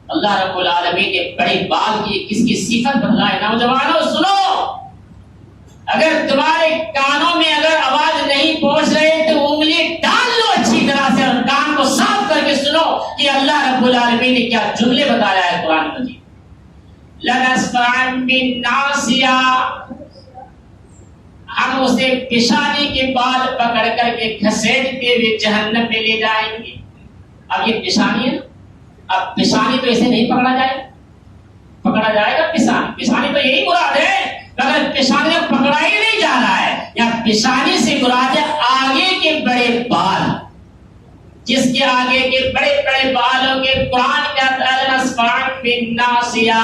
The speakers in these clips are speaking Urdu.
اللہ رب العالمین نے بڑے بال کی کس کی صفت بتلائے. نوجوانوں سنو، اگر تمہارے کانوں میں اگر آواز نہیں پہنچ رہے تو انگلی ڈال لو اچھی طرح سے اور کان کو صاف کر کے سنو کہ اللہ رب العالمین نے کیا جملے بتایا ہے قرآن مجید. لَنَسْفَعًا بِالنَّاصِيَةِ، ہم اسے پیشانی کے بال پکڑ کر کے گھسیٹتے ہوئے جہنم میں لے جائیں گے. اب یہ پیشانی ہے، اب پیشانی تو اسے نہیں پکڑا جائے، پکڑا جائے گا پیشانی، پیشانی تو یہی مراد ہے، مگر پیشانی کو پکڑا ہی نہیں جا رہا ہے. یا پیشانی سے مراد ہے آگے کے بڑے بال، جس کے آگے کے بڑے بڑے بالوں کے قرآن کہتا ہے لَنَسْفَعًا بِالنَّاصِيَةِ،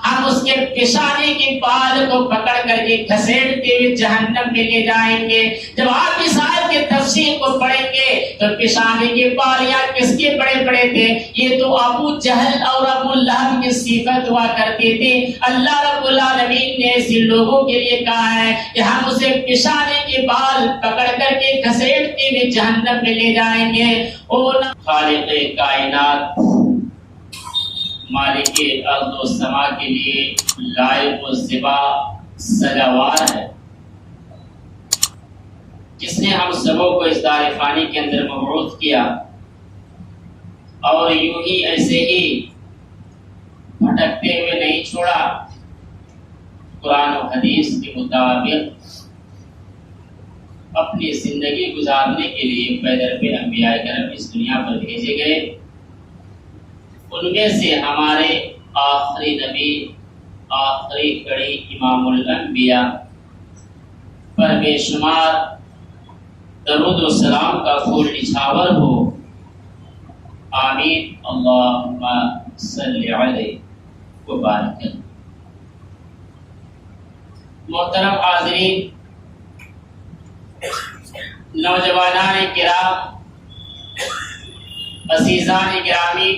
ہم اس کے پیشانی کے بال کو پکڑ کر کے گھسیٹتے ہوئے جہنم میں لے جائیں گے. جب آپ اس آیت کے تفسیر کو پڑھیں گے تو پیشانی کے بال یہاں کس کے بڑے بڑے تھے؟ یہ تو ابو جہل اور ابو لہب کی صفت ہوا کرتی تھی. اللہ رب العالمین نے ایسے لوگوں کے لیے کہا ہے کہ ہم اسے پیشانی کے بال پکڑ کر کے گھسیٹتے ہوئے جہنم میں لے جائیں گے. خالق کائنات مالک ارض و سما کے لیے لائق و زیبا سزاوار ہے، جس نے ہم سبوں کو اس دار فانی کے اندر مبعوث کیا اور یوں ہی ایسے ہی بھٹکتے ہوئے نہیں چھوڑا. قرآن و حدیث کے مطابق اپنی زندگی گزارنے کے لیے پیدر پہ انبیاء کرام اس دنیا پر بھیجے گئے. ان میں سے ہمارے آخری نبی، آخری کڑی امام الانبیاء پر بے شمار درود و سلام کا پھول نچھاور ہو. آمین اللہم صلی علیہ وبارک. محترم حاضرین، نوجوانان کرام، عزیزان گرامی،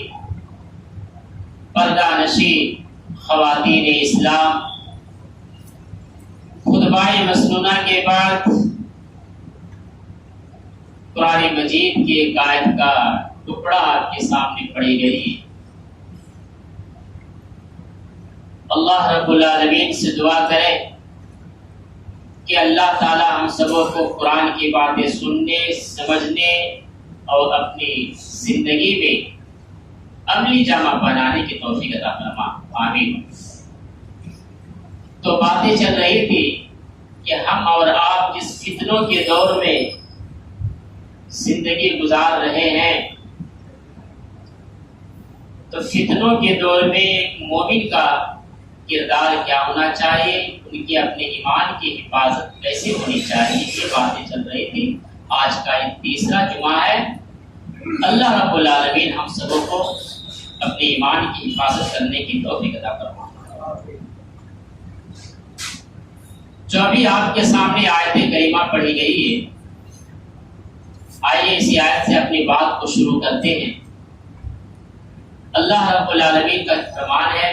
پردہ نشین خواتین اسلام، خطبہ مسنونہ کے بعد قرآن مجید کی ایک آیت کا ٹکڑا آپ کے سامنے پڑھی گئی. اللہ رب العالمین سے دعا کریں کہ اللہ تعالی ہم سبوں کو قرآن کی باتیں سننے، سمجھنے اور اپنی زندگی میں عملی جامہ بنانے کی توفیق عطا فرما. آمین. تو باتیں چل رہی تھی کہ ہم اور آپ جس فتنوں کے دور میں زندگی گزار رہے ہیں، تو فتنوں کے دور میں ایک مومن کا کردار کیا ہونا چاہیے، ان کی اپنے ایمان کی حفاظت کیسے ہونی چاہیے، یہ باتیں چل رہی تھی. آج کا یہ تیسرا جمعہ ہے. اللہ رب العالمین ہم سبوں کو اپنے ایمان کی حفاظت کرنے کی توفیق عطا فرمائے. جو ابھی آپ کے سامنے آیت کریمہ پڑھی گئی ہے، آئیے اسی آیت سے اپنی بات کو شروع کرتے ہیں. اللہ رب العالمین کا فرمان ہے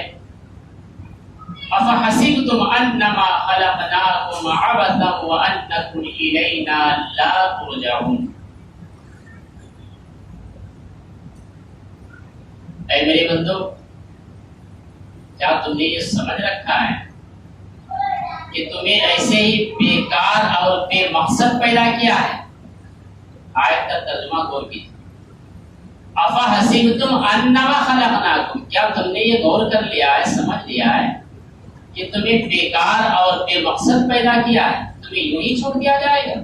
أَفَحَسِبْتُمْ أَنَّمَا خَلَقْنَاكُمْ عَبَثًا وَأَنَّكُمْ إِلَيْنَا لَا تُرْجَعُونَ. اے میرے بندو، کیا تم نے یہ سمجھ رکھا ہے کہ تمہیں ایسے ہی بیکار اور بے مقصد پیدا کیا ہے؟ آیت کا ترجمہ غور کیجیے. أَفَحَسِبْتُمْ أَنَّمَا خَلَقْنَاكُمْ، کیا تم نے یہ غور کر لیا ہے، سمجھ لیا ہے کہ تمہیں بیکار اور بے مقصد پیدا کیا ہے، تمہیں یوں ہی چھوڑ دیا جائے گا؟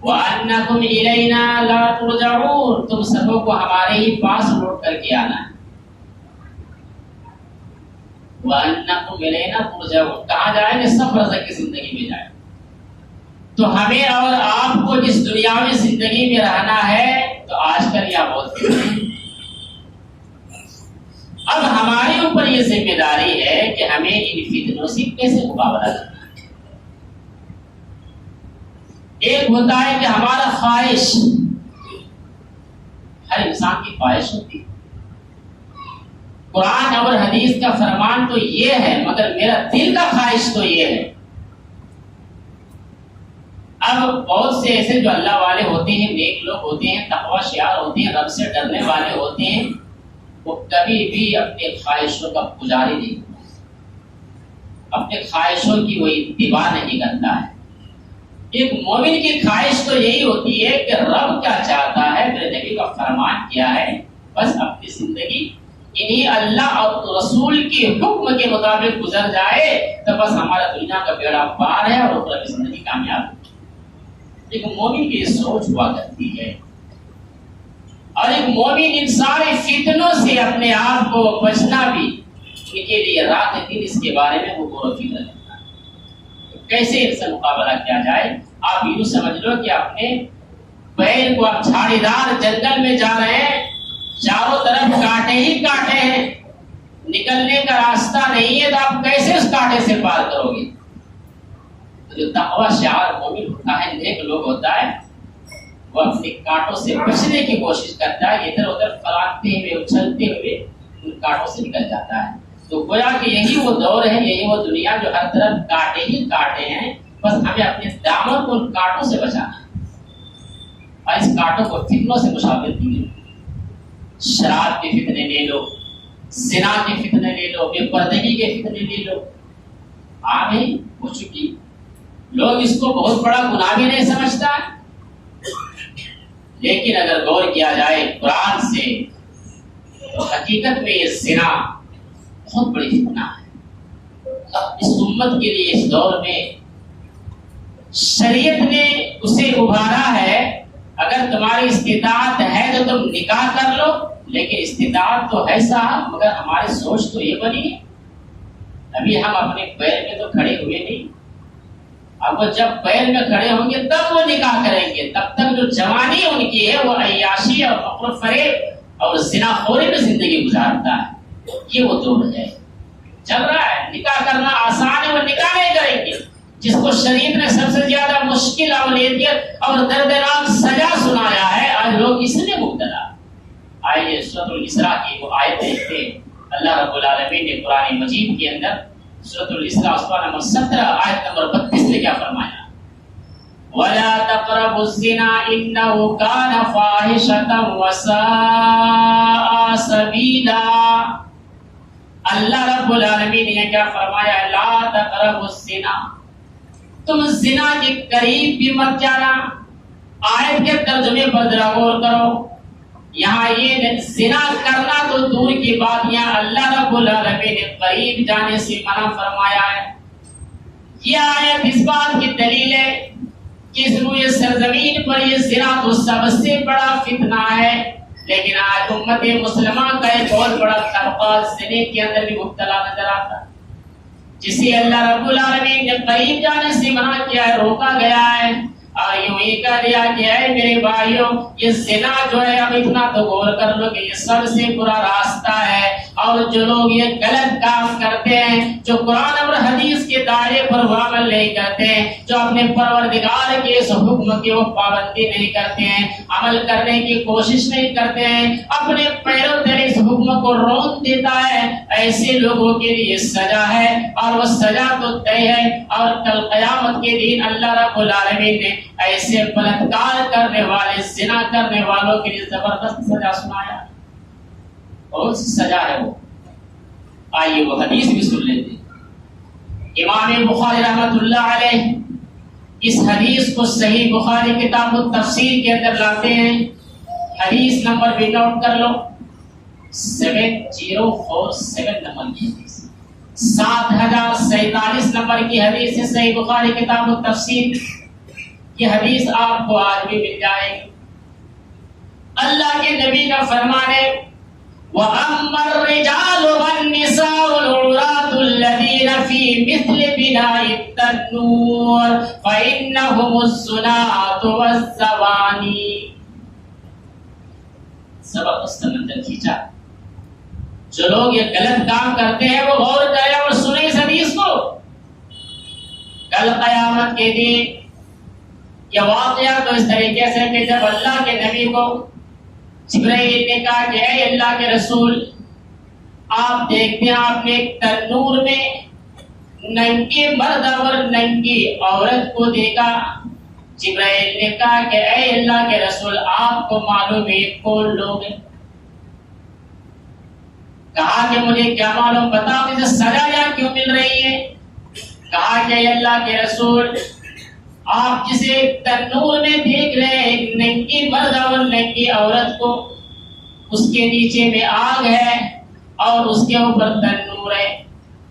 وَأَنَّكُمْ إِلَيْنَا لَا تُرْجَعُونَ، تم سبوں کو ہمارے ہی پاس لوٹ کر کے آنا ہے. وَأَنَّكُمْ إِلَيْنَا تُرْجَعُونَ، کہاں جائیں گے؟ سب برزخ کی زندگی میں جائیں. تو ہمیں اور آپ کو جس دنیاوی زندگی میں رہنا ہے تو آج کل یا بہت اب ہمارے اوپر یہ ذمہ داری ہے کہ ہمیں ان فتنوں سے کیسے مقابلہ کرنا ہے. ایک ہوتا ہے کہ ہمارا خواہش، ہر انسان کی خواہش ہوتی ہے. قرآن اور حدیث کا فرمان تو یہ ہے، مگر میرا دل کا خواہش تو یہ ہے. اب بہت سے ایسے جو اللہ والے ہوتے ہیں، نیک لوگ ہوتے ہیں، تقوی شعار ہوتے ہیں، رب سے ڈرنے والے ہوتے ہیں، وہ کبھی بھی اپنے خواہشوں کا پجاری نہیں ہوتا، اپنے خواہشوں کی وہ اتباع نہیں کرتا ہے۔ ایک مومن کی خواہش تو یہی ہوتی ہے کہ رب کیا چاہتا ہے، میرے نبی کا فرمان کیا ہے، بس اپنی زندگی انہی اللہ اور رسول کے حکم کے مطابق گزر جائے تو بس ہمارا دنیا کا بیڑا پار ہے اور اوپر زندگی کامیاب ہے۔ ایک مومن کی سوچ ہوا کرتی ہے، اور ایک مومن ان سارے فتنوں سے اپنے آپ کو بچنا بھی ان کے لیے رات دن اس کے بارے میں وہ غور و فکر کرتا ہے کیسے ان سے مقابلہ کیا جائے۔ آپ یوں سمجھ لو کہ اپنے پیر کو آپ جھاڑی دار جنگل میں جا رہے ہیں، چاروں طرف کانٹے ہی کانٹے ہیں، نکلنے کا راستہ نہیں ہے، تو آپ کیسے اس کانٹے سے پار کرو گے؟ جو تقوی شعار مومن ہوتا ہے، نیک لوگ ہوتا ہے، وہ اپنے کانٹوں سے بچنے کی کوشش کرتا ہے، ادھر ادھر پھرانتے ہوئے اچھلتے ہوئے ان کانٹوں سے نکل جاتا ہے۔ تو گویا کہ یہی وہ دور ہے، یہی وہ دنیا جو ہر طرف کانٹے ہی کانٹے ہیں، بس ہمیں اپنے دامن کو ان کانٹوں سے بچانا ہے، اور اس کانٹوں کو فتنوں سے مشابہت دی گئی۔ شراب کے فتنے لے لو، زنا کے فتنے لے لو، بے پردگی کے فتنے لے لو، عام ہی ہو چکی، لوگ اس کو بہت بڑا گناہ بھی نہیں سمجھتا ہے، لیکن اگر غور کیا جائے قرآن سے تو حقیقت میں یہ زنا بہت بڑی فتنہ ہے۔ اس امت کے لیے اس دور میں شریعت نے اسے ابھارا ہے، اگر تمہاری استطاعت ہے تو تم نکاح کر لو، لیکن استطاعت تو ہے صاحب، مگر ہماری سوچ تو یہ بنی ہے، ابھی ہم اپنے پیر میں تو کھڑے ہوئے نہیں، اب وہ جب پیر میں کھڑے ہوں گے تب وہ نکاح کریں گے، تب تک جو جوانی ان کی ہے وہ عیاشی اور فقر و فریب اور زنا خوری میں زندگی گزارتا ہے۔ یہ وہ دور ہے چل رہا ہے، نکاح کرنا آسان ہے، وہ نکاح نہیں کریں گے۔ جس کو شریعت نے سب سے زیادہ مشکل عملیت اور دردناک سزا سنایا ہے، آج لوگ اس میں مبتلا۔ آئیے سورۃ الاسراء کی وہ آیت دیکھتے ہیں، اللہ رب العالمین نے قرآن مجید کے اندر سورۃ الاسراء سورہ نمبر 17 آیت نمبر 32 میں کیا فرمایا؟ وَلَا تَقْرَبُوا الزِّنَا إِنَّهُ كَانَ فَاحِشَةً وَسَاءَ سَبِيلًا۔ اللہ رب العالمین نے کیا فرمایا؟ لا تقربوا الزنا، تم زنا کے قریب بھی مت جانا۔ آیت کے ترجمے پر ذرا غور کرو، یہاں یہ زنا کرنا تو دور کی بات، یہاں اللہ رب العالمین نے قریب جانے سے منع فرمایا ہے۔ یہ آیت اس بات کی دلیل ہے کہ اس روئے سرزمین پر یہ زنا تو سب سے بڑا فتنہ ہے، لیکن آج امت مسلمہ کا ایک بہت بڑا طبقہ زنے کے اندر بھی مبتلا نظر آتا ہے، جسے اللہ رب العالمین نے قریب جانے سے منع کیا ہے، روکا گیا ہے، اور یوں ہی کہہ دیا کہ اے میرے بھائیوں، یہ زنا جو ہے اب اتنا تو غور کر لو کہ یہ سب سے برا راستہ ہے، اور جو لوگ یہ غلط کام کرتے ہیں، جو قرآن اور حدیث کے دائرے پر عمل نہیں کرتے ہیں، جو اپنے پروردگار کے اس حکم کی وہ پابندی نہیں کرتے ہیں، عمل کرنے کی کوشش نہیں کرتے ہیں، اپنے پیروں تلے اس حکم کو رون دیتا ہے، ایسے لوگوں کے لیے سزا ہے، اور وہ سزا تو طے ہے، اور کل قیامت کے دن اللہ رب العالمین نے ایسے بلاತ್ಕಾರ کرنے والے، زنا کرنے والوں کے لیے زبردست سزا سنایا۔ کون سی سزا ہے وہ؟ آئیے وہ حدیث بھی سن لیتے۔ امام بخاری رحمۃ اللہ علیہ اس حدیث کو صحیح بخاری کتاب التفسیر کے اندر لاتے ہیں، حدیث نمبر بھی نوٹ کر لو، 7047 نمبر کی حدیث، 7047 نمبر کی حدیث ہے صحیح بخاری کتاب التفسیر۔ یہ حدیث آپ کو آج بھی مل جائے گی۔ اللہ کے نبی کا فرمان ہے، وَأَمَّا الرِّجَالُ وَالنِّسَاءُ الْعُرَاةُ الَّذِينَ فِي مِثْلِ بِنَاءِ التَّنُّورِ فَإِنَّهُمُ الزُّنَاةُ وَالزَّوَانِي۔ سبق مستمندر کھینچا، جو لوگ یہ غلط کام کرتے ہیں وہ غور کریں اور سنیں اس حدیث کو۔ کل قیامت کے دن یہ واقعہ تو اس طریقے سے کہ جب اللہ کے نبی کو جبرائیل نے کہا کہ اے اللہ کے رسول، آپ دیکھتے ہیں آپ نے ایک تنور میں ننگے مرد اور ننگی عورت کو دیکھا۔ جبرائیل نے کہا کہ اے اللہ کے رسول، آپ کو معلوم ہے کون لوگ ہیں؟ کہا کہ مجھے کیا معلوم، بتاؤ مجھے سزا یہاں کیوں مل رہی ہے؟ کہا کہ اللہ کے رسول آپ جسے تنور میں دیکھ رہے ہیں ایک ننگی مرد اور ننگی عورت کو، اس کے نیچے میں آگ ہے اور اس کے اوپر تنور ہے،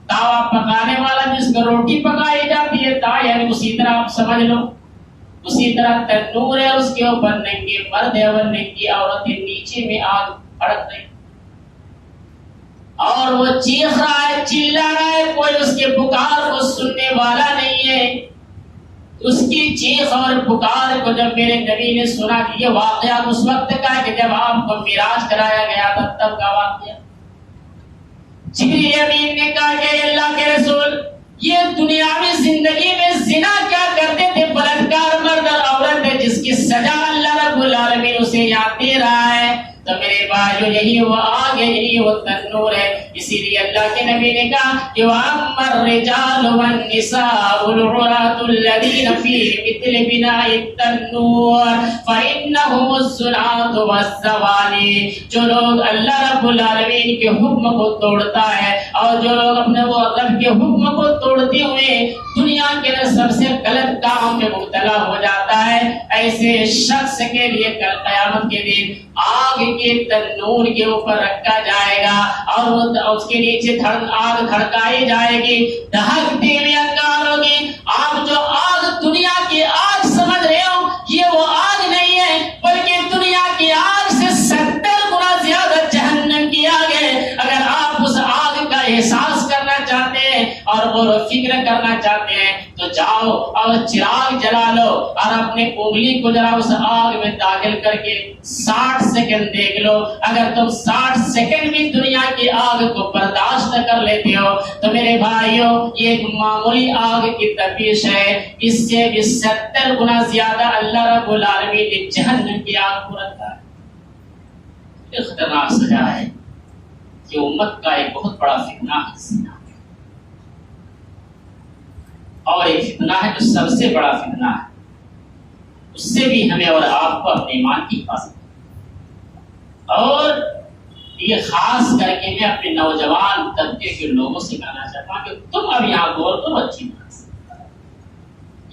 توا پکانے والا جس کو روٹی پکائی جاتی ہے تا، یعنی اسی طرح آپ سمجھ لو اسی طرح تنور ہے، اس کے اوپر ننگے مرد ہے اور ننگی عورت ہے، نیچے میں آگ بھڑک رہی اور وہ چیخ رہا ہے، چلا رہا ہے، کوئی اس کے پکار کو سننے والا نہیں ہے۔ اس کی چیخ اور پکار کو جب میرے نبی نے سنا، کہ یہ واقعہ اس وقت کا ہے کہ جب آپ کو معراج کرایا گیا تھا، تب کا واقعہ۔ جبریل امین نے کہا کہ اللہ کے رسول یہ دنیاوی زندگی میں زنا کیا کرتے تھے، بلاತ್ಕಾರ مرد اور عورت ہے جس کی سزا اللہ رب العالمین اسے یاد دے رہا ہے۔ تو میرے بھائیو یہی وہ آگ ہے، یہی وہ تنور ہے۔ اسی لیے اللہ کے نبی نے کہا کہ وَأَمَّا الرِّجَالُ وَالنِّسَاءُ الْعُرَاةُ الَّذِينَ فِي مِثْلِ بِنَاءِ التَّنُّورِ فَإِنَّهُمُ الزُّنَاةُ وَالزَّوَانِي، جو لوگ اللہ رب العالمین کے حکم کو توڑتا ہے اور جو لوگ اپنے وہ رب کے حکم کو توڑتے ہوئے دنیا کے سب سے غلط کام میں مبتلا ہو جاتا ہے، ایسے شخص کے لیے کل قیامت کے دن آگ کے تنور کے اوپر رکھا جائے گا اور اس کے نیچے آگ دھڑکائی جائے گی، دہکتی ہوئی انگار ہوگی۔ آپ جو آگ دنیا کی آگ سمجھ رہے ہو، یہ وہ آگ نہیں ہے، بلکہ دنیا کی آگ سے 70 گنا زیادہ جہنم کی آگ ہے۔ اگر آپ اس آگ کا احساس کرنا چاہتے ہیں اور غور و فکر کرنا چاہتے ہیں تو جاؤ اور چراغ جلا لو اور اپنے انگلی کو ذرا اس آگ میں داخل کر کے 60 سیکنڈ دیکھ لو۔ اگر تم 60 سیکنڈ بھی دنیا کی آگ کو برداشت کر لیتے ہو تو میرے بھائیوں یہ ایک معمولی آگ کی تپش ہے، اس سے بھی 70 گنا زیادہ اللہ رب العالمین نے جہنم کی آگ کو رکھا ہے۔ یہ خطرناک سزا ہے کہ امت کا ایک بہت بڑا فتنہ ہے زنا، اور ایک فتنہ ہے جو سب سے بڑا فتنہ ہے، اس سے بھی ہمیں اور آپ کو اپنے ایمان کی حفاظت ہے۔ اور یہ خاص کر کے میں اپنے نوجوان طبقے کے لوگوں سے کہنا چاہتا ہوں کہ تم اب یہاں غور کرو اچھی طرح سے۔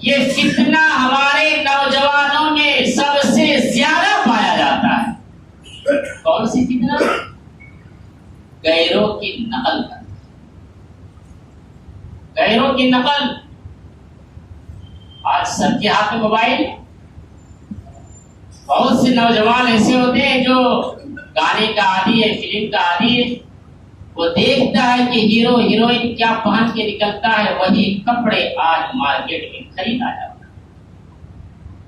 یہ فتنہ ہمارے نوجوانوں میں سب سے زیادہ پایا جاتا ہے۔ کون سی فتنہ؟ غیروں کی نقل کرنا، غیروں کی نقل۔ آج سب کے ہاتھ میں موبائل، بہت سے نوجوان ایسے ہوتے ہیں جو گانے کا عادی ہے، فلم کا عادی ہے، وہ دیکھتا ہے کہ ہیرو ہیروئن کیا پہن کے نکلتا ہے، وہی کپڑے آج مارکیٹ میں خریدا جاتا ہے۔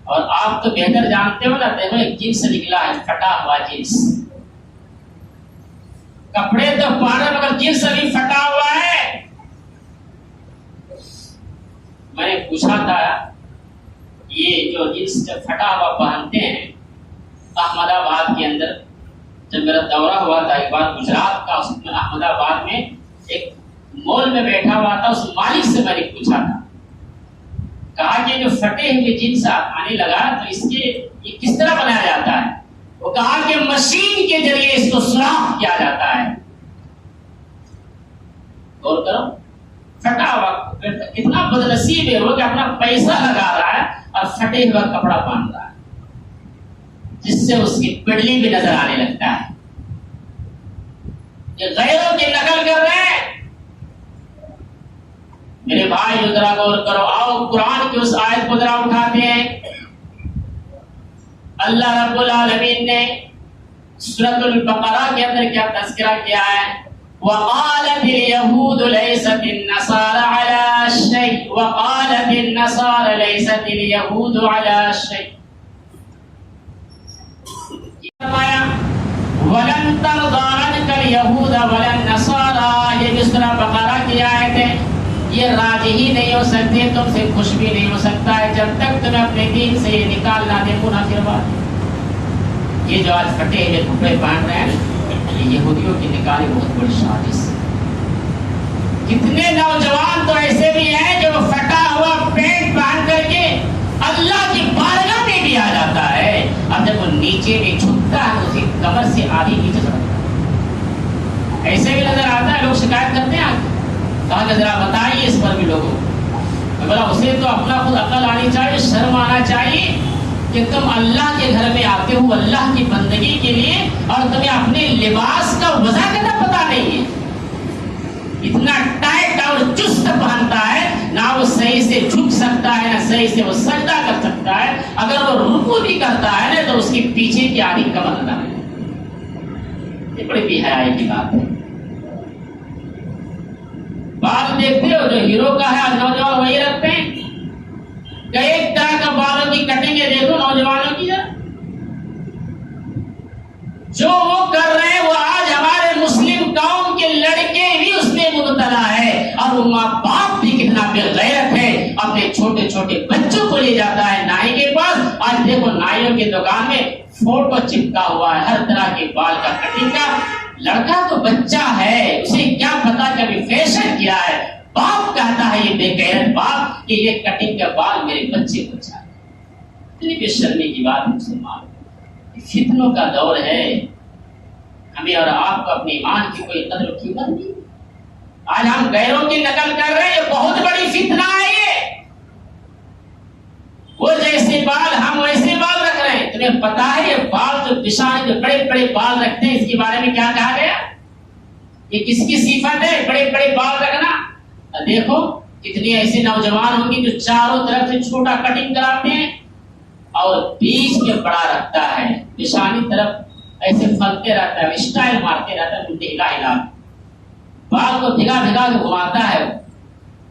اور آپ تو بہتر جانتے ہو نا، دیکھو ایک جنس نکلا ہے، پھٹا ہوا جنس، کپڑے تو پہنے مگر جنس ابھی پھٹا ہوا ہے۔ میں نے پوچھا تھا یہ جو جنس پھٹا ہوا پہنتے ہیں، احمد آباد کے اندر جب میرا دورہ ہوا تھا ایک بار گجرات کا، اس میں احمد آباد میں ایک مال میں بیٹھا ہوا تھا، اس مالک سے میں نے پوچھا تھا، کہا کہ جو پھٹے ہوئے جنس آنے لگا تو اس کے یہ کس طرح بنایا جاتا ہے؟ وہ کہا کہ مشین کے ذریعے اس کو سوراخ کیا جاتا ہے۔ غور کرو، پھٹا ہوا کتنا بدنصیب ہے وہ کہ اپنا پیسہ لگا رہا ہے اور پھٹے ہوا کپڑا پہن رہا ہے، جس سے اس کی پڑلی بھی نظر آنے لگتا ہے۔ یہ غیروں کی نقل کر رہے ہیں۔ میرے بھائی ذرا غور کرو، آؤ قرآن کی اس آیت کو ذرا اٹھاتے ہیں۔ اللہ رب العالمین نے سورۃ البقرہ کے اندر کیا تذکرہ کیا ہے؟ وقالت اليهود ليست النصارى على شيء وقالت النصارى ليست اليهود على شيء۔ فرمایا ولن ترضى عنك اليهود ولا النصارى، یہ سورۃ بقرہ کی آیت ہے، یہ راضی ہی نہیں ہو سکتے، تم سے خوش بھی نہیں ہو سکتا ہے جب تک تمہیں اپنے دین سے یہ نکال نہ دے منافق بات۔ یہ جو آج پھٹے ہوئے کپڑے پہن رہے ہیں یہ یہودیوں کی نکالی بہت بڑی سازش ہے۔ کتنے نوجوان تو ایسے بھی ہیں جو پھٹا ہوا پینٹ پہن کر کے اللہ کی بارگاہ میں بھی آ جاتا ہے، اور جب وہ نیچے میں جھکتا ہے تو اس کی کمر سے آدھی نیچے چڑھتا ہے۔ ایسے آتا ہے، لوگ شکایت کرتے ہیں کہا کہ ذرا بتائیے اس پر بھی لوگوں کو۔ بولا اسے تو اپنا خود عقل آنی چاہیے، شرم آنا چاہیے کہ تم اللہ کے گھر میں آتے ہو اللہ کی بندگی کے لیے اور تمہیں اپنے لباس کا وضع کا پتہ نہیں ہے۔ اتنا ٹائٹ اور چست پہنتا ہے، نہ وہ صحیح سے جھک سکتا ہے نہ صحیح سے وہ سجدہ کر سکتا ہے، اگر وہ رکوع بھی کرتا ہے نا تو اس کی پیچھے کی آدھی کمر نہ ہے۔ یہ بڑی بے حیائی کی بات ہے۔ بال دیکھتے ہو جو ہیرو کا ہے، آج نوجوان وہی رکھتے ہیں کہ ایک طرح کا بالوں کی کٹنگ ہے، دیکھو نوجوانوں کی جو وہ کر رہے ہیں وہ آج ہمارے مسلم قوم کے لڑکے بھی اس میں مبتلا ہے، اور وہ ماں باپ بھی کتنا بے غیرت ہے، اپنے چھوٹے چھوٹے بچوں کو لے جاتا ہے نائی کے پاس۔ آج دیکھو نائیوں کی دکان میں فوٹو چپکا ہوا ہے ہر طرح کے بال کا کٹنگ کا۔ لڑکا تو بچہ ہے، اسے کیا پتا کہ ابھی فیشن کیا ہے، باپ کہتا ہے یہ بے غیرت باپ کہ یہ کٹنگ کا بال میرے بچے کو چاہیے۔ اتنی بے شرمی کی بات مسلمان، فتنوں کا دور ہے، ہمیں اور آپ کو اپنے ایمان کی کوئی قدر و قیمت نہیں۔ آج ہم غیروں کی نقل کر رہے ہیں، یہ بہت بڑی فتنہ ہے۔ یہ وہ جیسے بال ہم ویسے بال رکھ رہے ہیں۔ تمہیں پتا ہے یہ بال جو پیشانی جو بڑے بڑے بال رکھتے ہیں، اس کے بارے میں کیا کہا گیا؟ یہ کس کی صفت ہے بڑے بڑے بال رکھنا؟ دیکھو کتنے ایسے نوجوان ہوں گے جو چاروں طرف سے چھوٹا کٹنگ کراتے ہیں اور بیچ میں بڑا رکھتا ہے، پیشانی طرف ایسے پھلتے رہتا ہے، اسٹائل مارتے رہتا ہے، ہلا ہلا بال کو بھگا بھگا کے گھماتا ہے۔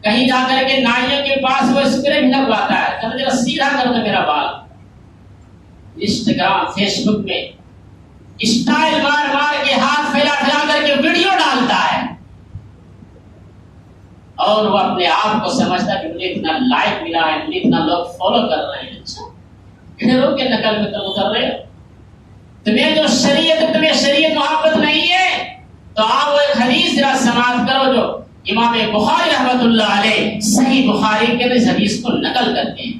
کہیں جا کر کے نائیوں کے پاس وہ اسپرے بھی لگواتا ہے، کہتا ہے سیدھا کر دو میرا بال۔ انسٹاگرام فیس بک میں اسٹائل مار مار کے ہاتھ پھیلا پھیلا کر کے ویڈیو ڈالتا ہے، اور وہ اپنے آپ کو سمجھتا ہے کہ مجھے اتنا لائک ملا ہے، مجھے اتنا لوگ فالو کر رہے ہیں۔ اچھا گھروں کے نقل میں تم اتر رہے ہو، تمہیں جو شریعت تمہیں شریعت محبت نہیں ہے تو آپ وہ ایک حدیث ذرا سماعت کرو جو امام بخاری رحمۃ اللہ علیہ صحیح بخاری کے اس حدیث کو نقل کرتے ہیں۔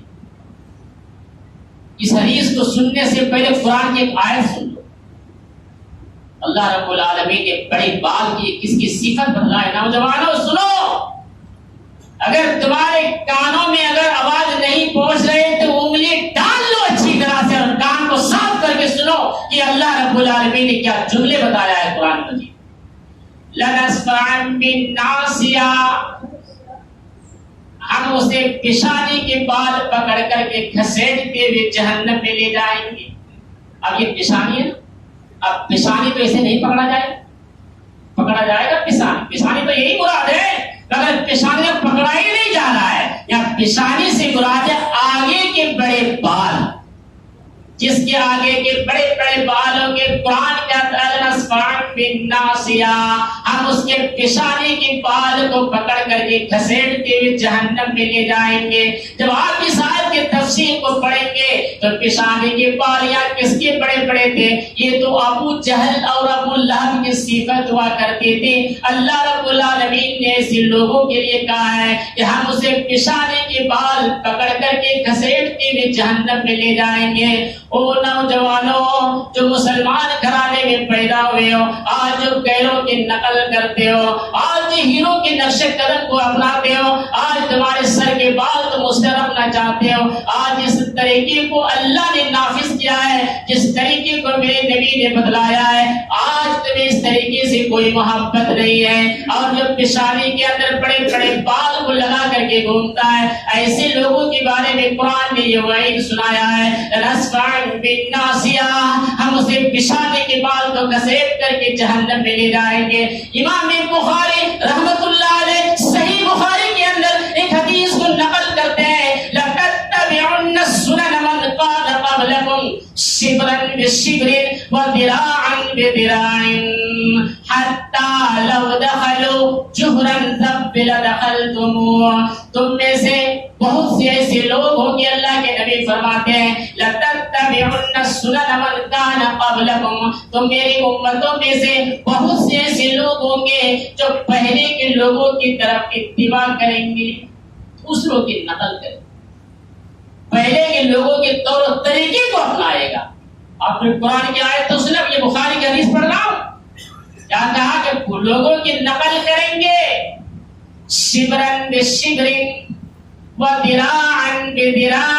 اس حدیث کو سننے سے پہلے قرآن کی ایک آیت سن لو۔ اللہ رب العالمین نے بڑے بال کی کس کی صفت بتلائے۔ نوجوانوں سنو، اگر تمہارے کانوں میں اگر آواز نہیں پہنچ رہے تو انگلی ڈال لو اچھی طرح سے اور کان کو صاف کر کے سنو کہ اللہ رب العالمین نے کیا جملے بتایا ہے قرآن مجید۔ لَنَسْفَعًا بِالنَّاصِيَةِ، ہم اسے پیشانی کے بال پکڑ کر کے گھسیٹتے ہوئے جہنم میں لے جائیں گے۔ اب یہ پیشانی ہے، اب پیشانی تو اسے نہیں پکڑا جائے، پکڑا جائے گا پیشانی، پیشانی تو یہی مراد ہے، مگر پیشانی سے پکڑا ہی نہیں جا رہا ہے۔ یا پیشانی سے مراد ہے آگے کے بڑے بال، جس کے آگے کے بڑے بڑے بالوں کے قرآن کہتا ہے نسفعًا بالناصیہ، ہم اس کے پیشانی کے بال کو پکڑ کر کے گھسیٹتے ہوئے جہنم میں لے جائیں گے۔ جب آپ اس آیت کے تفسیر کو پڑھیں گے تو پیشانی کے بال یا کس کے بڑے بڑے تھے؟ یہ تو ابو جہل اور ابو لہب کی صفت ہوا کرتے تھے۔ اللہ رب العالمین نے ایسے لوگوں کے لیے کہا ہے کہ ہم اسے پیشانی کے بال پکڑ کر کے گھسیٹتے ہوئے جہنم میں لے جائیں گے۔ او نوجوانوں جو مسلمان گھرانے میں پیدا ہوئے ہو، آج جو غیروں کی نقل کرتے ہو، آج ہیرو کے نقش قدم کو اپناتے ہو، آج تمہارے سر کے بال تم اس طرح رکھنا چاہتے ہو، آج اس طریقے کو اللہ نے نافذ کیا ہے جس طریقے کو میرے نبی نے بتلایا ہے، آج تمہیں اس طریقے سے کوئی محبت نہیں ہے، اور جو پیشانی کے اندر بڑے بڑے بال کو لگا کر کے گھومتا ہے، ایسے لوگوں کے بارے میں قرآن نے یہ وعید سنایا ہے نسفعًا بالناصیہ، ہم اسے پیشانی کے بال کو گھسیٹ کر کے جہنم میں لے جائیں گے۔ امام بخاری رحمت اللہ علیہ صحیح بخاری کے اندر ایک حدیث کو نقل کرتے ہیں لَتَتَّبِعُنَّ سُنَنَ مَنْ قَالَ قَبْلَكُمْ شِبْرًا بِشِبْرٍ وَذِرَاعًا بِذِرَاعٍ حَتَّى لَوْ دَخَلُوا جُحْرًا ذَبٍّ لَدَخَلْتُمُوهُ۔ تم میں سے بہت سے ایسے لوگ ہوں گے، اللہ کے نبی فرماتے ہیں لَتَتَّبِعُنَّ سُنَنَ مَنْ كَانَ قَبْلَكُمْ، تم میری امتوں میں سے بہت سے ایسے لوگ ہوں گے جو پہلے کے لوگوں کی طرف اتباع کریں گے، دوسروں کی نقل کریں گے، پہلے کے لوگوں کے طور و طریقے کو اپنائے گا۔ آپ نے قرآن کی آیت تو سنا، یہ بخاری کی حدیث پڑھ رہا ہوں، کیا کہا کہ لوگوں کی نقل کریں گے، شبرن بشبرن وذراعن بذراع،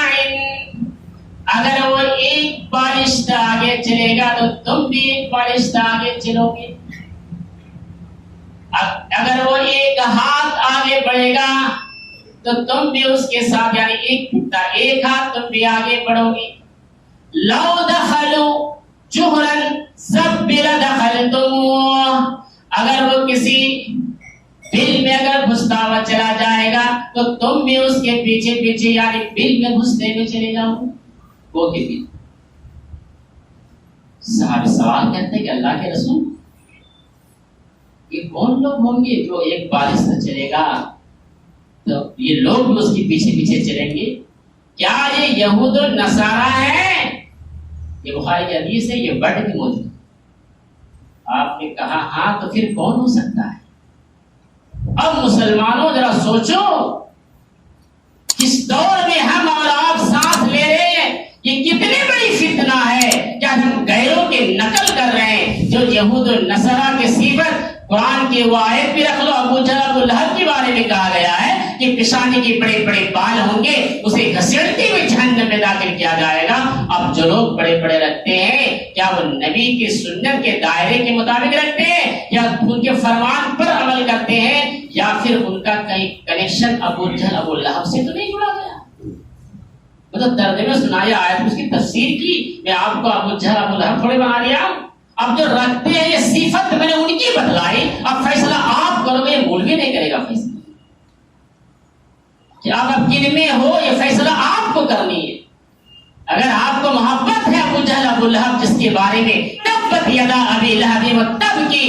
اگر وہ ایک بالشت آگے چلے گا تو تم بھی ایک بالشت آگے چلو گے، اگر وہ ایک ہاتھ آگے بڑھے گا تو تم بھی اس کے ساتھ، یعنی ایک ہاتھ تم بھی آگے بڑھو گے۔ لو دخلوا جہرن سبل دخلتم، اگر وہ کسی بل میں اگر گھستا ہوا چلا جائے گا تو تم بھی اس کے پیچھے پیچھے، یعنی بل میں گھستے ہوئے چلے جاؤ گے۔ وہ کے بھی صاحب سوال کرتے کہ اللہ کے رسول یہ کون لوگ ہوں گے جو ایک بارش سے چلے گا تو یہ لوگ بھی اس کے پیچھے پیچھے چلیں گے؟ کیا یہ یہود و نصارہ ہیں؟ یہ بخاری کی حدیث ہے، یہ ورڈ بھی موجود ہے۔ آپ نے کہا ہاں، تو پھر کون ہو سکتا ہے؟ اب مسلمانوں ذرا سوچو، جس دور میں ہم اور آپ سانس لے رہے ہیں یہ کتنی بڑی فتنہ ہے، کیا ہم غیروں کے نقل کر رہے ہیں؟ جو یہود و نصارہ کے صفت قرآن کی وہ آیت بھی رکھ لو، ابو جہل ابو لہب کے بارے میں کہا گیا ہے کہ پیشانی کے بڑے بڑے بال ہوں گے، اسے گھسیٹتے ہوئے جہنم میں داخل کیا جائے گا۔ اب جو لوگ بڑے بڑے رکھتے ہیں، کیا وہ نبی کی سنت کے دائرے کے مطابق رکھتے ہیں، یا ان کے فرمان پر عمل کرتے ہیں، یا پھر ان کا کہیں کنیکشن ابو جہل ابو لہب سے تو نہیں جڑا گیا؟ مطلب ترجمے سنایا آیت، اس کی تفسیر کی، میں آپ کو ابو جہل ابو لہب تھوڑے بنا دیا۔ اب جو رکھتے ہیں یہ صفت میں نے ان کی بتلائی، اب فیصلہ آپ کرو گے، بھول بھی نہیں کرے گا فیصلہ کہ آپ اب کن میں ہو، یہ فیصلہ آپ کو کرنی ہے۔ اگر آپ کو محبت ہے ابو جہل ابو لہب جس کے بارے میں تبت یدا ابی لہب و تب کی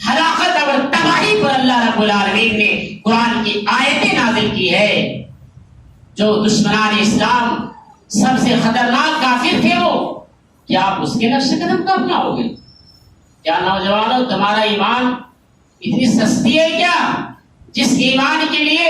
ہلاکت اور تباہی پر اللہ رب العالمین نے قرآن کی آیتیں نازل کی ہے، جو دشمنان اسلام سب سے خطرناک کافر تھے وہ، کیا آپ اس کے نقش قدم کو اپناؤ گے؟ کیا نوجوانوں تمہارا ایمان اتنی سستی ہے کیا؟ جس ایمان کے لیے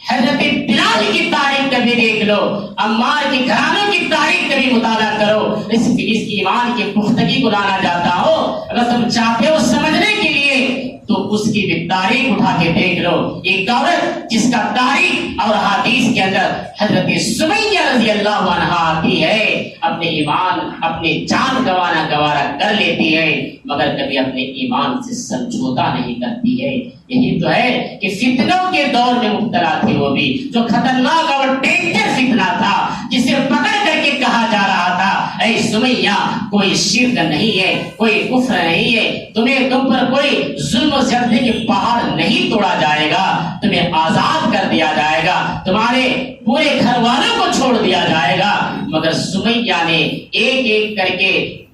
حضرت بلال کی تاریخ کبھی دیکھ لو، عمار کی گھرانوں کی تاریخ کبھی مطالعہ کرو، اس کی ایمان کی پختگی کو لانا چاہتا ہو، اگر تم چاہتے ہو سمجھنے کے لیے تو اس کی بھی تاریخ اٹھا کے دیکھ لو۔ ایک عورت جس کا تاریخ اور حدیث کے اندر حضرت سمیہ رضی اللہ عنہا آتی ہے، اپنے ایمان اپنے جان گوانا گوارا کر لیتی ہے، مگر کبھی اپنے ایمان سے سمجھوتا نہیں کرتی ہے۔ یہی تو ہے کہ فتنوں کے دور میں مبتلا تھے وہ بھی، جو خطرناک اور ڈینجر فتنہ تھا، جسے پکڑ کر کے کہا جا رہا تھا اے سمیہ کوئی شرک نہیں ہے، کوئی کفر نہیں ہے، تم پر کوئی ظلم و زیادتی کے پہاڑ نہیں توڑا جائے گا، تمہیں آزاد کر دیا جائے گا، تمہارے پورے گھر والوں کو چھوڑ دیا جائے گا۔ مگر سمیہ نے ایک ایک کر کے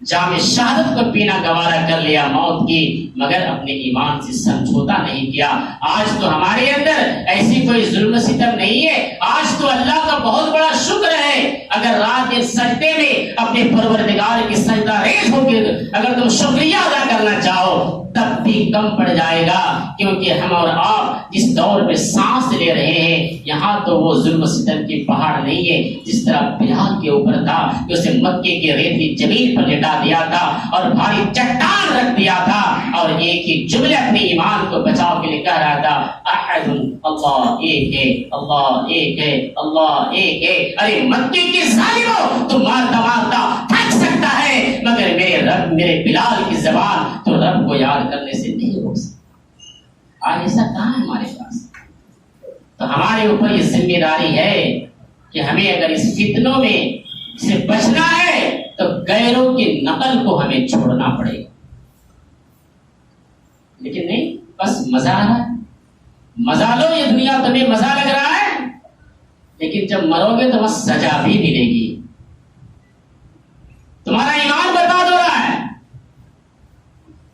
جام شہادت کو پینا گوارا کر لیا موت کی، مگر اپنے ایمان سے سمجھوتا نہیں کیا۔ آج تو ہمارے اندر ایسی کوئی ظلم ستم نہیں ہے، آج تو اللہ کا بہت بڑا شکر ہے اگر رات کے سجدے میں اپنے پروردگار کی سجدہ ریز ہو کے اگر تم شکریہ ادا کرنا چاہو تب بھی کم پڑ جائے گا، کیونکہ ہم اور آپ جس دور میں سانس لے رہے ہیں یہاں تو وہ ظلم ستم کی پہاڑ نہیں ہے جس طرح بلال کے اوپر تھا کہ اسے مکے کی ریتی زمین پر لٹا دیا تھا اور بھاری چٹان رکھ دیا تھا اور ایک ہی جملے اپنے ایمان کو بچاؤ کے لیے کہہ رہا تھا احد اللہ ایک ہے، اللہ ایک ہے، اللہ ایک ہے۔ ارے مکے کے ظالموں تم مارتا مارتا تھک سکتا ہے، مگر میرے رب میرے بلال کی زبان تو رب کو یاد کرنے سے نہیں روک سکتا۔ آج ایسا کہاں ہے ہمارے پاس؟ تو ہمارے اوپر یہ ذمہ داری ہے کہ ہمیں اگر اس فتنوں میں سے بچنا ہے تو غیروں کی نقل کو ہمیں چھوڑنا پڑے گا۔ لیکن نہیں، بس مزہ آ رہا ہے، مزہ لو، یہ دنیا تمہیں مزہ لگ رہا ہے، لیکن جب مرو گے تو بس سزا بھی ملے گی، تمہارا ایمان برباد ہو رہا ہے۔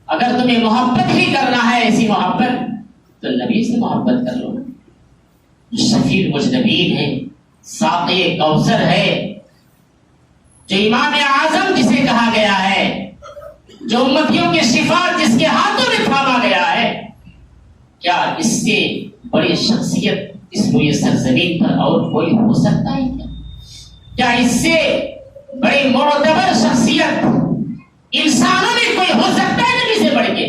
اگر تمہیں محبت ہی کرنا ہے، ایسی محبت تو نبی سے محبت کر لو، جو شفیع المجنبین ہے، ساقی کوثر ہے، جو امام اعظم جسے کہا گیا ہے، جو امتیوں کی شفاعت جس کے ہاتھوں میں تھاما گیا ہے، کیا اس سے بڑی شخصیت اس روئے سرزمین پر اور کوئی ہو سکتا ہے کیا اس سے بڑی معتبر شخصیت انسانوں میں کوئی ہو سکتا ہے نبی سے بڑھ کے؟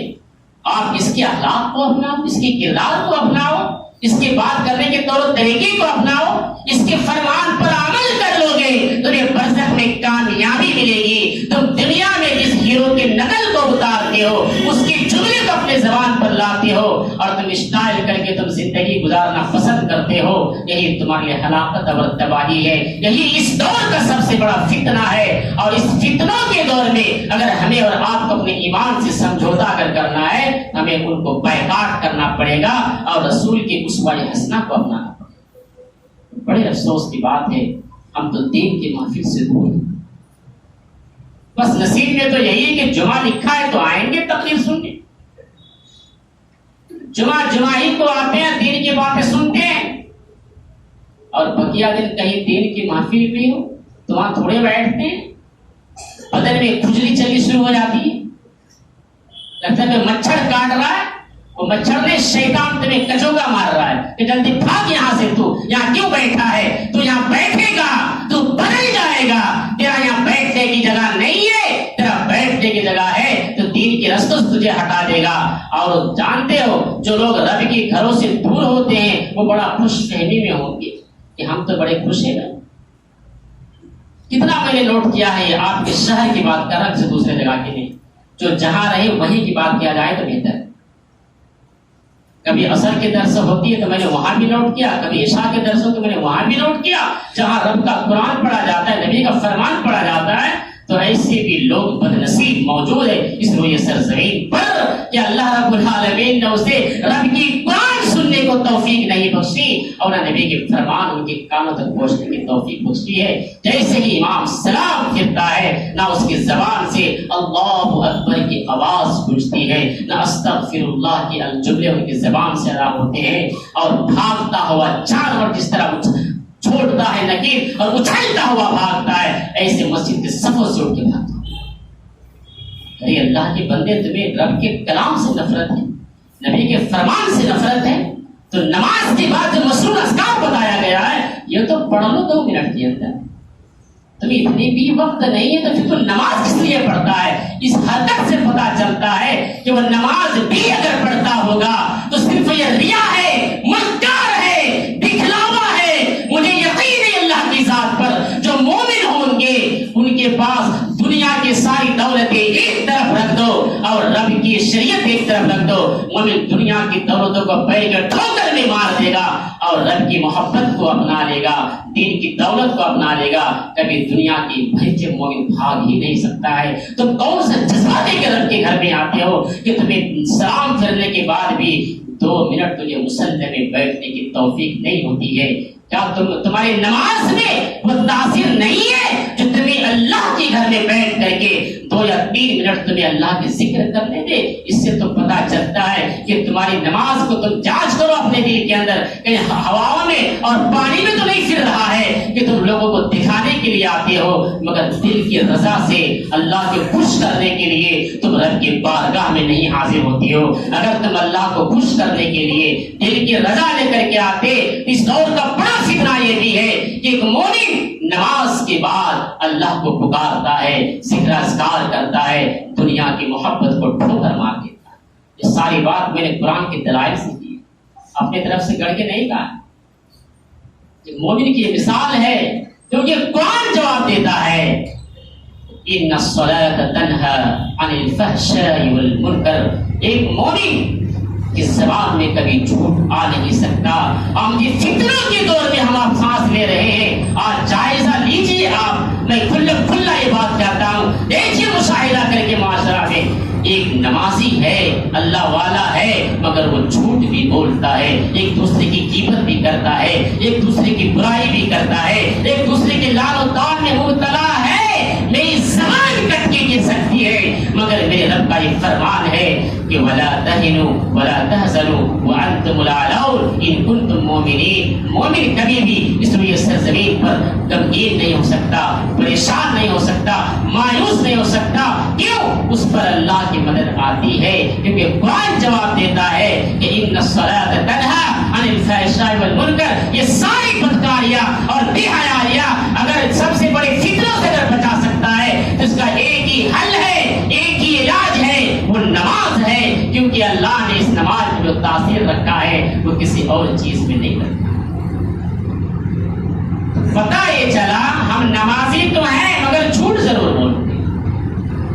آپ اس کے اخلاق کو اپناؤ، اس کے کردار کو اپناؤ، اس کے بات کرنے کے طور طریقے کو اپناؤ، اس کے فرمان پر عمل کر لو گے تمہیں برزخ میں کامیابی ملے گی۔ تم دنیا میں جس ہیرو کے نقل کو اتارتے ہو، اس کے جملے کو اپنے زبان پر لاتے ہو اور تم اسٹائل کر کے تم زندگی گزارنا پسند کرتے ہو، یہی تمہارے لیے ہلاکت اور تباہی ہے۔ یہی اس دور کا سب سے بڑا فتنہ ہے، اور اس فتنوں کے دور میں اگر ہمیں اور آپ کو اپنے ایمان سے سمجھوتا اگر کرنا ہے، ہمیں ان کو بائیکاٹ کرنا پڑے گا اور رسول کے اسوہ حسنہ کو اپنانا پڑے گا۔ بڑے افسوس کی بات ہے، ہم تو دین کی محفل سے دور ہیں۔ بس نصیب میں تو یہی ہے کہ جمعہ لکھا ہے تو آئیں گے تقریر سننے، جمعہ ہی کو آتے ہیں، دین کی باتیں سنتے ہیں، اور بقیہ دن کہیں دین کی محفل بھی ہو تو وہاں تھوڑے بیٹھتے ہیں، بدن میں کھجلی چلنی شروع ہو جاتی ہے، لگتا ہے کہ مچھر کاٹ رہا ہے، وہ مچھر نے شیطان تمہیں کچوگا مار رہا ہے کہ جلدی بھاگ یہاں سے، تو یہاں کیوں بیٹھا ہے؟ تو یہاں بیٹھے گا تو بدل جائے گا، تیرا یہاں بیٹھنے کی جگہ نہیں ہے، تیرا بیٹھنے کی جگہ ہے تو دین کے رستوں سے تجھے ہٹا دے گا۔ اور جانتے ہو جو لوگ رب کے گھروں سے دور ہوتے ہیں وہ بڑا خوش فہمی میں ہوں گے کہ ہم تو بڑے خوش ہیں۔ کتنا میں نے نوٹ کیا ہے، آپ کے شہر کی بات کر رہا کسی دوسرے جگہ کی نہیں، جو جہاں رہے وہیں کی بات کیا جائے تو بہتر ہے۔ کبھی عصر کے درس ہوتی ہے تو میں نے وہاں بھی نوٹ کیا، کبھی عشاء کے درس ہو تو میں نے وہاں بھی نوٹ کیا، جہاں رب کا قرآن پڑھا جاتا ہے، نبی کا فرمان پڑھا جاتا ہے، تو ایسے بھی لوگ بد نصیب موجود ہے اس روئے سرزمین پر کہ اللہ رب العالمین نے اسے رب کی قرآن سننے کو توفیق نہیں بخشی اور نہ نبی کے فرمان ان کے کانوں تک پہنچنے کی توفیق بخشی ہے۔ جیسے ہی امام سلام پھرتا ہے نہ اس کی زبان سے اللہ اکبر کی آواز گونجتی ہے، نہ استغفر اللہ کے الجملے ان کی زبان سے ادا ہوتے ہیں، اور بھاگتا ہوا جانور جس طرح چھوڑتا ہے نکیر اور اچھلتا ہوا بھاگتا ہے، ایسے مسجد کے صفوں سے اٹھ کے بھاگتا ہے۔ ارے اللہ کے بندے، تمہیں رب کے کلام سے نفرت ہے، نبی کے فرمان سے نفرت ہے، تو نماز کے بعد جو مسنون اذکار بتایا گیا ہے یہ تو پڑھ لو 2 منٹ کے اندر۔ تمہیں اتنی بھی وقت نہیں ہے تو پھر تو نماز کس لیے پڑھتا ہے؟ اس حرکت سے پتا چلتا ہے کہ وہ نماز بھی اگر پڑھتا ہوگا تو صرف یہ ریا ہے، مکار ہے، دکھلاوا ہے۔ مجھے یقین ہے اللہ کی ذات پر جو مومن ہوں گے ان کے پاس دنیا کی ساری دولتیں ایک طرف رکھ دو اور رب کی شریعت ایک طرف رکھ دو، مومن دنیا کی دولتوں کو بیٹھ ٹھوکر میں مار دے گا اور رب کی محبت کو اپنا لے گا، دین کی دولت کو اپنا لے گا، کبھی دنیا کی بھیجے مومن بھاگ ہی نہیں سکتا ہے۔ تم کون سا جذبہ دے کے رب کے گھر میں آتے ہو کہ تمہیں سلام پھرنے کے بعد بھی 2 منٹ تجھے مصلی میں بیٹھنے کی توفیق نہیں ہوتی ہے؟ کیا تمہاری نماز میں وہ تاثیر نہیں ہے جو تمہیں اللہ کے گھر میں بیٹھ کر کے 2 یا 3 منٹ تمہیں اللہ کے ذکر کرنے دے؟ اس سے تو پتا چلتا ہے کہ تمہاری نماز کو تم جانچ کرو اپنے دل کے اندر، کہیں ہواؤں میں اور پانی میں تو نہیں پھر رہا ہے کہ تم لوگوں کو دکھانے کے لیے آتے ہو، مگر دل کی رضا سے اللہ کے خوش کرنے کے لیے تم رب کی بارگاہ میں نہیں حاضر ہوتی ہو۔ اگر تم اللہ کو خوش کرنے کے لیے دل کی رضا لے کر کے آتے، اس دور کا بڑا فتنہ یہ بھی ہے کہ ایک مومن نماز کے بعد اللہ کو پکارتا ہے، ذکر اذکار کرتا ہے، دنیا کی محبت کو ٹھوکر مار دیتا ہے۔ یہ ساری بات میں نے قرآن کے دلائل سے کی، اپنے طرف سے گڑھ کے نہیں کہا۔ مومن کی مثال ہے کیونکہ قرآن جواب دیتا ہے، ان الصلاۃ تنہی عن الفحشاء والمنکر۔ ایک مومن کی زبان میں کبھی جھوٹ آ نہیں سکتا۔ ہم یہ فتنوں کے دور میں ہم آپ سانس لے رہے ہیں، آج جائزہ لیجیے آپ، میں کھلا یہ بات کہتا ہوں، دیکھیے مشاہدہ کر کے معاشرہ میں ایک نمازی ہے، اللہ والا ہے، مگر وہ جھوٹ بھی بولتا ہے، ایک دوسرے کی غیبت بھی کرتا ہے، ایک دوسرے کی برائی بھی کرتا ہے، ایک دوسرے کے لعن و طعن میں مبتلا ہے۔ میری زبان کٹ کے گر سکتی ہے مگر میرے رب کا یہ فرمان ہے کہ وَلَا تَهِنُوا وَلَا تَحْزَنُوا وَأَنْتُمُ الْأَعْلَوْنَ إِن كُنتُم مُؤْمِنِينَ۔ مومن کبھی بھی اس روئے سرزمین پر غمگین نہیں ہو سکتا، پریشان نہیں ہو سکتا، مایوس نہیں ہو سکتا۔ کیوں؟ اس پر اللہ کی مدد آتی ہے، کیونکہ قرآن جواب دیتا ہے کہ ان الصلاۃ تنہی عن الفحشاء والمنکر۔ یہ ساری بدکاریاں اور بے حیائیاں اگر سب سے بڑے فتنوں سے اگر بچا سکتا ہے تو اس کا ایک ہی حل ہے، ایک ہی علاج ہے، وہ نماز ہے۔ کیونکہ اللہ نے اس نماز میں جو تاثیر رکھا ہے وہ کسی اور چیز میں نہیں رکھا۔ پتہ یہ چلا ہم نمازی تو ہیں مگر جھوٹ ضرور بولتے ہیں،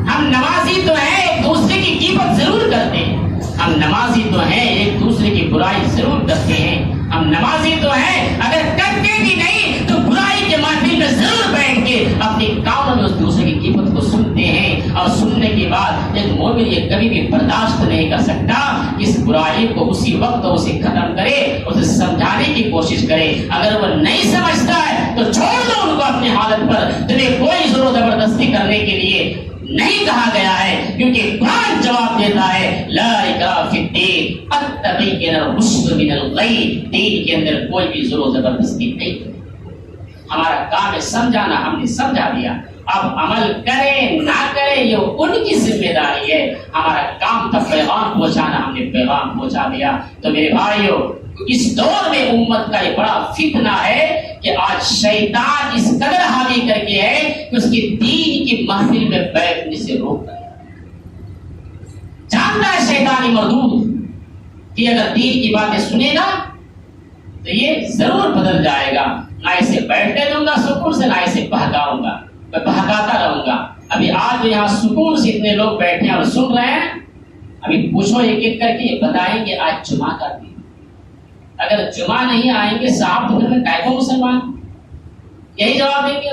ہم نمازی تو ہیں ایک دوسرے کی غیبت ضرور کرتے ہیں، ہم نمازی تو ہیں ایک دوسرے کی برائی ضرور کرتے ہیں، ہم نمازی تو ہیں اگر کرتے بھی نہیں تو برائی کے محفل میں ضرور بیٹھ کے اپنی کانوں میں اس دوسرے کی غیبت کو سنتے ہیں، اور سننے کے بعد ایک مومن یہ کبھی بھی برداشت نہیں کر سکتا کہ اس برائی کو اسی وقت اسے ختم کرے، اسے سمجھانے کی کوشش کرے۔ اگر وہ نہیں سمجھتا ہے تو چھوڑ دو ان کو اپنی حالت پر، تمہیں کوئی زور و زبردستی کرنے کے لیے نہیں کہا گیا ہے، کیونکہ قرآن جواب دیتا ہے لا اکراہ فی الدین قد تبین الرشد من الغی، دین کے اندر کوئی بھی زور و زبردستی نہیں۔ ہمارا کام ہے سمجھانا، ہم نے سمجھا دیا، اب عمل کریں نہ کریں یہ ان کی ذمہ داری ہے، ہمارا کام تھا پیغام پہنچانا، ہم نے پیغام پہنچا دیا۔ تو میرے بھائیو اس دور میں امت کا یہ بڑا فتنہ ہے کہ آج شیطان اس قدر حاوی کر کے ہے کہ اس کی دین کی محفل میں بیٹھنے سے روک رہا ہے۔ جانتا ہے شیطانی مردود کہ اگر دین کی باتیں سنے گا تو یہ ضرور بدل جائے گا، نہ اسے بیٹھنے دوں گا سکون سے، نہ اسے بہکاؤں گا، میں بہکاتا رہوں گا۔ ابھی آج جو یہاں سکون سے اتنے لوگ بیٹھے ہیں اور سن رہے ہیں، ابھی پوچھو ایک ایک کر کے بتائیں گے آج جمعہ کا دن، اگر جمعہ نہیں آئیں گے صاحب تو پھر میں کائے کو مسلمان، یہی جواب دیں گے۔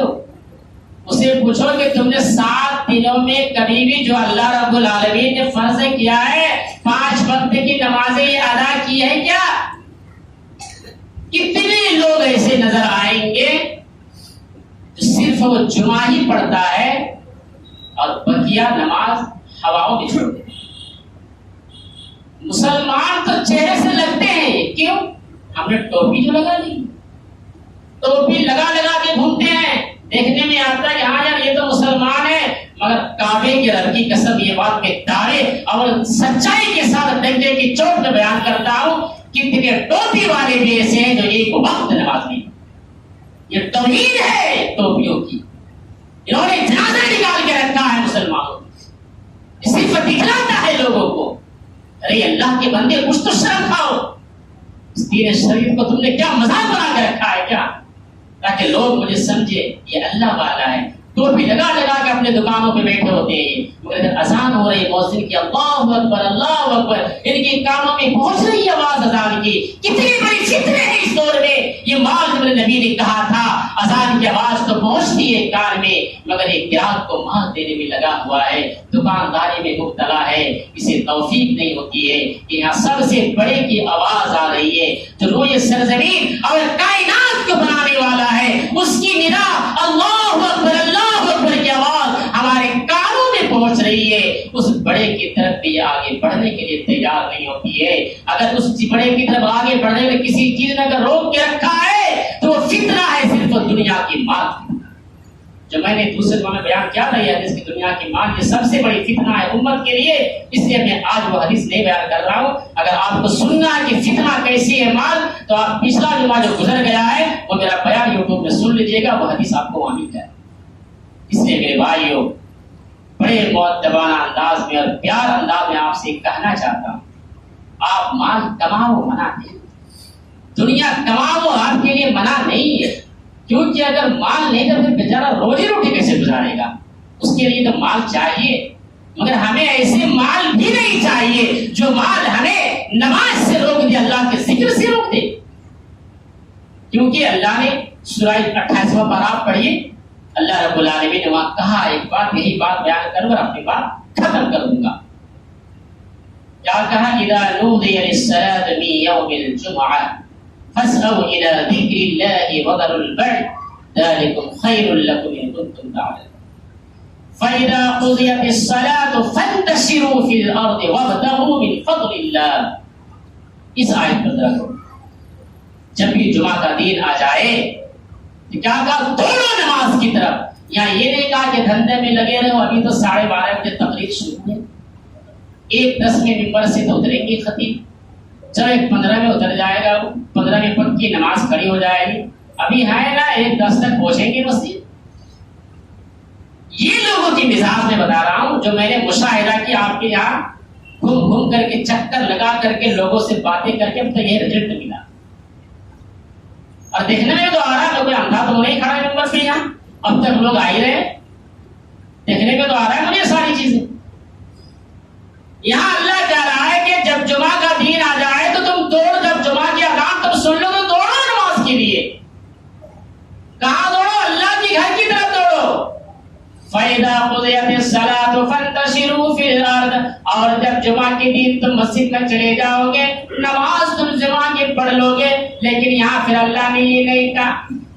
اسے پوچھو کہ تم نے 7 دنوں میں کبھی بھی جو اللہ رب العالمین نے فرض کیا ہے 5 وقت کی نمازیں یہ ادا کی ہے کیا؟ کتنے لوگ ایسے نظر آئیں گے جو صرف وہ جمعہ ہی پڑھتا ہے اور بقیہ نماز ہواؤں میں چھوڑ دیتے۔ مسلمان تو چہرے سے لگتے ہیں، کیوں؟ ہم نے ٹوپی جو لگا لی، ٹوپی لگا لگا کے گھومتے ہیں، دیکھنے میں آتا ہے کہ ہاں یار یہ تو مسلمان ہے، مگر کعبے کے رب کی قسم یہ بات میں دعوے اور سچائی کے ساتھ ڈنڈے کی چوٹ میں بیان کرتا ہوں، کتنے ٹوپی والے بھی ایسے ہیں جو ایک وقت نماز نہیں۔ یہ توہین ہے ٹوپیوں کی، انہوں نے جنازہ نکال کے رکھا ہے مسلمانوں کو، صرف دکھلاتا ہے لوگوں کو۔ ارے اللہ کے بندے کچھ تو شرم کھاؤ، اس دین شریف کو تم نے کیا مذاق بنا کے رکھا ہے کیا؟ تاکہ لوگ مجھے سمجھے یہ اللہ والا ہے۔ ٹوپی لگا لگا کے اپنے دکانوں پہ بیٹھے ہوتے ہیں، مگر اذان ہو رہی مؤذن کی اللہ اکبر اللہ اکبر، ان کے کانوں میں پہنچ رہی آواز اذان کی۔ کتنی بڑی فتنہ ہے اس دور میں، یہ مال جو نبی نے کہا تھا اذان کی آواز تو پہنچتی ہے کان میں، مگر یہ گراہک کو مال دینے میں لگا ہوا ہے، دکانداری میں مبتلا ہے، اسے توفیق نہیں ہوتی ہے کہ یہاں سب سے بڑے کی آواز آ رہی ہے جو روئے سرزمین اور کائنات کو بنانے والا ہے، اس کی ندا اللہ اکبر اللہ اکبر کی آواز ہمارے کانوں میں پہنچ رہی ہے۔ اس بڑے کی طرف بھی آگے بڑھنے کے لیے تیار نہیں ہوتی ہے۔ اگر اس بڑے کی طرف آگے بڑھنے میں کسی چیز نے اگر روک کے رکھا ہے تو وہ فتنہ ہے صرف دنیا کی مال۔ جو میں نے دوسرے دفعہ میں بیان کیا تھا یہ حدیث کی دنیا کی مال یہ سب سے بڑی فتنہ ہے امت کے لیے، اس لیے میں آج وہ حدیث نہیں بیان کر رہا ہوں۔ اگر آپ کو سننا ہے کہ فتنہ کیسی ہے مال، تو آپ پچھلا جمعہ جو گزر گیا ہے وہ میرا بیان یوٹیوب میں سن لیجیے گا، وہ حدیث آپ کو وہاں مل جائے۔ اس لیے میرے بھائیوں بڑے مؤدبانہ انداز میں اور پیار انداز میں آپ سے کہنا چاہتا ہوں، آپ مال کماؤ منع نہیں، دنیا کماؤ آپ کے لیے منع نہیں ہے، کیونکہ اگر مال نہیں تو پھر بیچارہ روزی روٹی کیسے گزارے گا؟ اس کے لیے تو مال چاہیے، مگر ہمیں ایسے مال بھی نہیں چاہیے جو مال ہمیں نماز سے روک دے، اللہ کے ذکر سے روک دے۔ کیونکہ اللہ نے سورہ 28واں پارہ آپ پڑھیے، اللہ رب العالمین نے وہاں کہا ایک بات، یہی بات بیان کروں اور اپنی بات ختم کر دوں گا۔ کیا کہا؟ اذا نودي للصلاة من يوم الجمعة فاسعوا إلى ذكر الله وذروا البيع ذلكم خير لكم إن كنتم تعلمون فإذا قضيت الصلاة فانتشروا في الأرض وابتغوا من فضل الله۔ اس آیت پر ذرا غور، جب بھی جمعہ کا دن آ جائے کیا کہا؟ دونوں نماز کی طرف۔ یہاں یہ نہیں کہا کہ دھندے میں لگے رہو، ابھی تو 12:30 بجے تقریر شروع ہے، 1:10 میں ممبر سے تو اتریں گے خطیب، چلو 1:15 میں اتر جائے گا، 15 میں پک کی نماز کھڑی ہو جائے گی، ابھی ہے نا 1:10 تک پہنچیں گے مسجد۔ یہ لوگوں کی مزاج میں بتا رہا ہوں جو میں نے مشاہدہ کیا آپ کے یہاں گھوم گھوم کر کے چکر لگا کر کے لوگوں سے باتیں کر کے اب تک یہ رزلٹ ملا. اور دیکھنے میں تو آ رہا ہے کوئی اندھا تو نہیں کھڑا ہے نمبر پہ یہاں, اب تک لوگ آ ہی رہے, دیکھنے میں تو آ رہا ہے مجھے ساری چیزیں. یہاں اللہ کہہ رہا ہے کہ جب جمعہ کا دن آ جائے تو تم دوڑ, جب جمعہ کی اذان تم سن لو تو دوڑو نماز کے لیے. کہاں دوڑو؟ اللہ کے گھر کی طرف دوڑو. فَإِذَا قُضِيَتِ الصَّلَاةُ فَانتَشِرُوا فِي الْأَرْضِ, اور جب جمعہ کے دن تم مسجد میں چلے جاؤ گے, نماز تم جمعہ کی پڑھ لو گے. لیکن یہاں پھر اللہ نے یہ نہیں کہا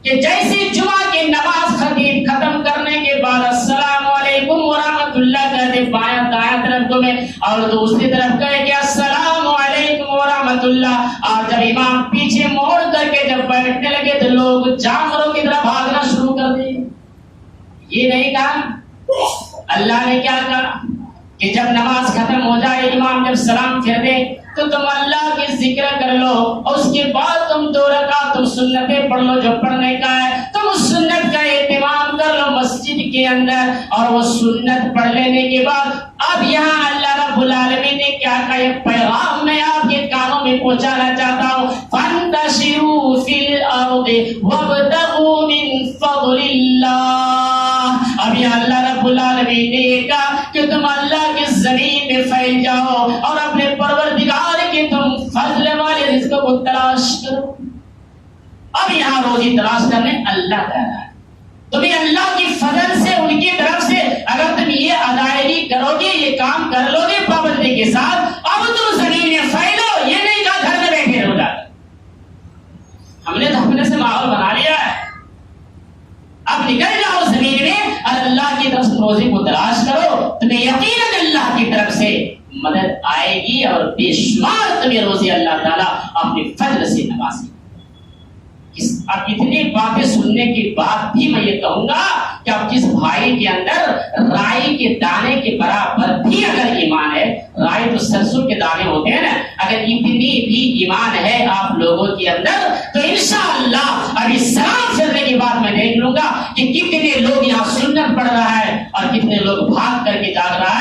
کہ جیسے جمعہ کی نماز خطیب ختم کرنے کے بعد السلام علیکم ورحمۃ اللہ کہتے بایاں دایاں طرف کو میں, اور دوسری طرف کہے کہ السلام علیکم ورحمۃ اللہ, اور جب امام پیچھے موڑ کر کے جب بیٹھنے لگے تو لوگ جانوروں کی طرف بھاگنا شروع کر دیے. یہ نہیں کہا. اللہ نے کیا کہا کہ جب نماز ختم ہو جائے, امام جب سلام پھیر دے تو تم اللہ کی ذکر کر لو, اور اس کے بعد تم 2 رکعت تم سنتیں پڑھ لو جو پڑھنے کا ہے, تم اس سنت کا اہتمام کر لو مسجد کے اندر. اور وہ سنت پڑھ لینے کے بعد اب یہاں اللہ رب العالمین نے کیا کہا, یہ پیغام میں آپ کے کانوں میں پہنچانا چاہتا ہوں. فَانْتَشِرُوا فِي الْأَرْضِ وَابْتَغُوا مِنْ فَضْلِ اللَّهِ. اب یہ اللہ رب العالمین نے کہا کہ تم اللہ کی زمین میں پھیل جاؤ اور اپنے پروردگار کے تم فضل والے رزق کو تلاش کرو. اب یہاں روزی تلاش کرنے اللہ کہہ رہا ہے. تمہیں اللہ کی فضل سے, ان کی طرف سے اگر تم یہ ادائیگی کرو گے, یہ کام کر لو گے پابندی کے ساتھ, اب تم زمین میں پھیلو. یہ نہیں کہا گھر میں بیٹھے رہو جا کر. ہم نے تو اپنے سے ماحول بنا لیا ہے. اب نکل جاؤ زمین میں اور اللہ کی طرف سے روزی کو تلاش کرو. تمہیں یقیناً اللہ کی طرف سے مدد آئے گی اور بے شمار تمہیں روزی اللہ تعالیٰ اپنے فضل سے نوازے. اب اتنی باتیں سننے کے بعد بھی میں یہ کہوں گا کہ اب جس بھائی کے اندر رائی کے دانے کے برابر بھی اگر ایمان ہے, رائی تو سرسوں کے دانے ہوتے ہیں نا, اگر اتنی بھی ایمان ہے آپ لوگوں کے اندر تو انشاءاللہ ابھی سلام پھیرنے کے بعد میں دیکھ لوں گا کہ کتنے لوگ یہاں سنت پڑھ رہا ہے اور کتنے لوگ بھاگ کر کے جاگ رہا